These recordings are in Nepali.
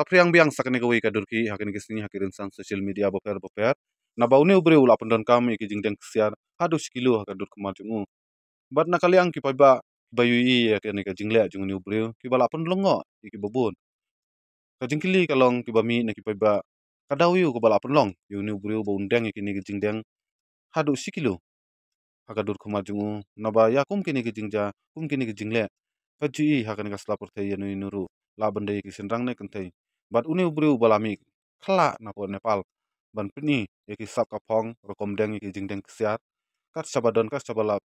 Tapriang biang sakane gawi kadurki hakin kisini hakirin sang social media boper na baune ubre ula pendon kam iki jingdeng siar hadu sekilo hakadur kemajungu bat nakaliang ki paiba bayui ya kene ka jingle jungu ubre ki bala pendlongo iki bobon ka jingkili kalong ki bami na ki paiba kadawiu ko bala pendlong yuni ubre bo undeng iki ni jingdeng hadu sekilo hakadur kemajungu naba ya kum kini ki jingja kum kini ki jingle kajui hakan ka slapur thai yanu inuru la bandai ki sendrang ne kentai bat uni ubre balami khla na po Nepal ban pini yaki sap kapong rokom deng yaki jingdeng kesiar kat sabadon kat sabalap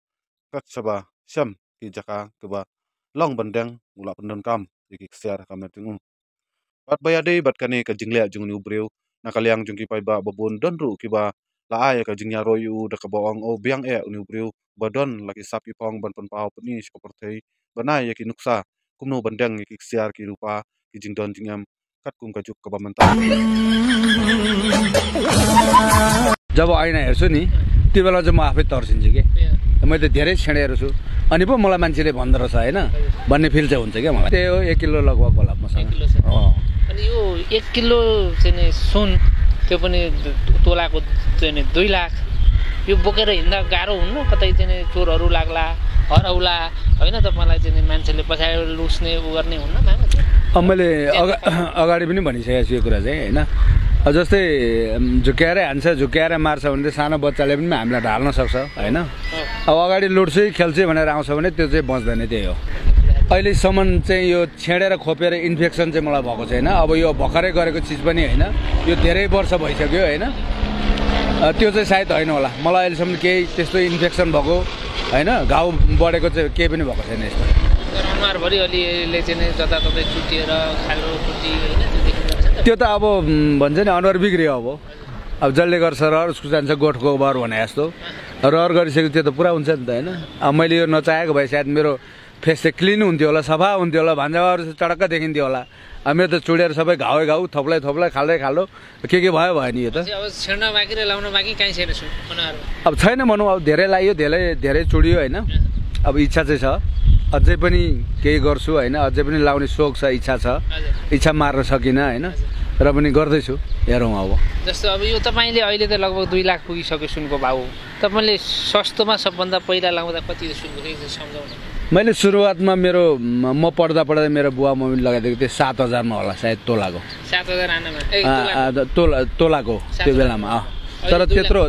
kat saba syam ki jaka keba long bandeng ula pendon kam yaki kesiar kamet tungu bat bayade bat kane ka jingle jungni ubreu nakaliang jungki paiba babon donru kiba la ay ka jingnya royu da ka bawang o biang uni ubreu badon laki sapi pong ban pon pau peni skoportei banai yaki nuksa kumno bandeng yaki kesiar ki rupa ki jingdon jingyam kat kum kajuk keba mentah जब ऐना हेर्छु नि त्यो बेला चाहिँ म आफै तर्सिन्छु के मैले त धेरै छेडेर छु अनि पो मलाई मान्छेले भन्दो रहेछ हैन भन्ने फिल चाहिँ हुन्छ क्या मलाई त्यही हो 1 किलो लगभग होला मसँग अनि यो 1 किलो चाहिँ सुन त्यो पनि तोलाको चाहिँ 2 लाख यो बोकेर हिँड्दा गाह्रो हुन्न कतै चाहिँ चोरहरू लाग्ला हराउला हैन तपाईलाई चाहिँ मान्छेले पछाडि लुस्ने उ गर्ने हुन्न मामा मैले अगाडि पनि भनिसकेको छु यो कुरा चाहिँ हैन जस्तै झुक्याएर हान्छ झुक्याएर मार्छ भने सानो बच्चाले पनि हामीलाई ढाल्न सक्छ हैन अब अगाडि लुट्छु खेल्छु भनेर आउँछ भने त्यो चाहिँ बच्दैन त्यही हो अहिलेसम्म चाहिँ यो छेडेर खोपेर इन्फेक्सन चाहिँ मलाई भएको छैन अब यो भर्खरै गरेको चिज पनि हैन यो धेरै वर्ष भइसक्यो हैन त्यो चाहिँ सायद हैन होला मलाई अहिलेसम्म केही त्यस्तो इन्फेक्सन भएको हैन घाउ बढेको चाहिँ केही पनि भएको छैन यस्तो अनुहारभरि अलिअलि चाहिँ जताततै चुटिएर खालो खुट्टी हैन त्यो त अब भन्छ नि अनुहार बिग्रियो अब जसले गर्छ रहर उसको जान्छ गोठको बर भने जस्तो रहर गरिसक्यो त्यो त पुरा हुन्छ नि त हैन अब मैले यो नचाहेको भए सायद मेरो फेस चाहिँ क्लिन हुन्थ्यो होला सफा हुन्थ्यो होला भान्जाहरू चडक्क देखिन्थ्यो होला अब मेरो त चुडेर सबै घाउ थप्लै खाल्दै खालो के भयो नि यो त अब छेड्न बाँकी र लाउन बाँकी काई छैन अनुहार अब छैन भनौँ अब धेरै लाग्यो धेरै चुडियो हैन अब इच्छा चाहिँ छ अझै पनि केही गर्छु हैन अझै पनि लाउने सोख छ इच्छा मार्न सकिन हैन र पनि गर्दैछु हेरौँ अब जस्तो अब यो तपाईले अहिले त लगभग 2 लाख पुगिसक्यो सुनको भाउ तपाईले सस्तोमा सबभन्दा पहिला लाउँदा कति सुनको थियो सम्झाउनु मैले सुरुवातमा म पढ्दा मेरो बुवा मम्मीले लगाइदिएको थियो 7000 मा होला सायद तोलाको 7000 आनामा तोलाको त्यो बेलामा तर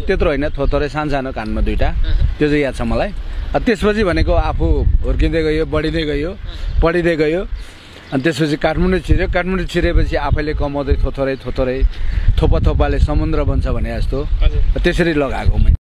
त्यत्रो हैन थोरै सानो कानमा दुईटा त्यो चाहिँ याद छ मलाई त्यसपछि भनेको आफू हुर्किँदै गयो बढिँदै गयो पढिँदै गयो अनि त्यसपछि काठमाडौँ छिरेपछि आफैले कमाउँदै थोरै थोपाले समुद्र बन्छ भने जस्तो त्यसरी लगाएको मैले